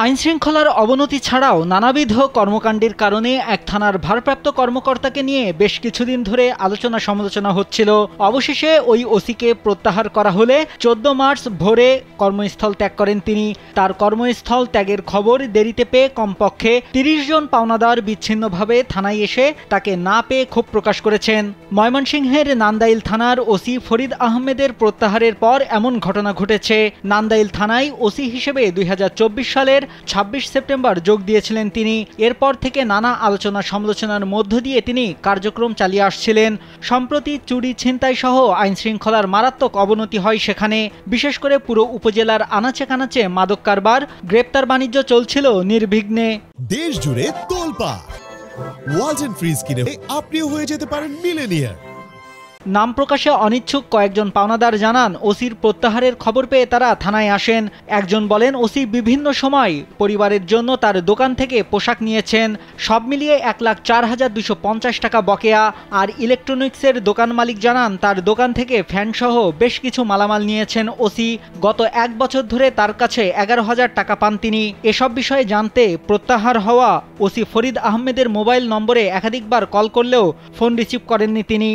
আইনশৃঙ্খলার অবনতি ছাড়াও নানাবিধ কর্মকাণ্ডের কারণে এক থানার ভারপ্রাপ্ত কর্মকর্তাকে নিয়ে বেশ কিছুদিন ধরে আলোচনা সমালোচনা হচ্ছিল। অবশেষে ওই ওসিকে প্রত্যাহার করা হলে 14 মার্চ ভোরে কর্মস্থল ত্যাগ করেন তিনি। তার কর্মস্থল ত্যাগের খবর দেরিতে পেয়ে কমপক্ষে 30 জন পাওনাদার বিচ্ছিন্নভাবে থানায় এসে তাকে না পেয়ে ক্ষোভ প্রকাশ করেছেন। ময়মনসিংহের নান্দাইল থানার ওসি ফরিদ আহমেদের প্রত্যাহারের পর এমন ঘটনা ঘটেছে। নান্দাইল থানায় ওসি হিসেবে 2024 সালের 26 সেপ্টেম্বর যোগ দিয়েছিলেন তিনি। এরপর থেকে নানা আলোচনা সমালোচনার মধ্য দিয়ে তিনি কার্যক্রম চালিয়ে আসছিলেন। সম্প্রতি চুরি ছিনতাই সহ আইনশৃঙ্খলার মারাত্মক অবনতি হয় সেখানে। বিশেষ করে পুরো উপজেলার আনাচে কানাচে মাদক কারবার, গ্রেপ্তার বাণিজ্য চলছিল নির্বিঘ্নে। দেশ জুড়ে তোলপাড় ওয়ালটন ফ্রিজ কিনে আপনিও হয়ে যেতে পারেন মিলেনিয়ার। নাম প্রকাশে অনিচ্ছুক কয়েকজন পাওনাদার জানান, ওসির প্রত্যাহারের খবর পেয়ে তারা থানায় আসেন। একজন বলেন, ওসি বিভিন্ন সময় পরিবারের জন্য তার দোকান থেকে পোশাক নিয়েছেন। সব মিলিয়ে 1,04,250 টাকা বকেয়া। আর ইলেকট্রনিক্সের দোকান মালিক জানান, তার দোকান থেকে ফ্যানসহ বেশ কিছু মালামাল নিয়েছেন ওসি। গত 1 বছর ধরে তার কাছে 11,000 টাকা পান তিনি। এসব বিষয়ে জানতে প্রত্যাহার হওয়া ওসি ফরিদ আহমেদের মোবাইল নম্বরে একাধিকবার কল করলেও ফোন রিসিভ করেননি তিনি।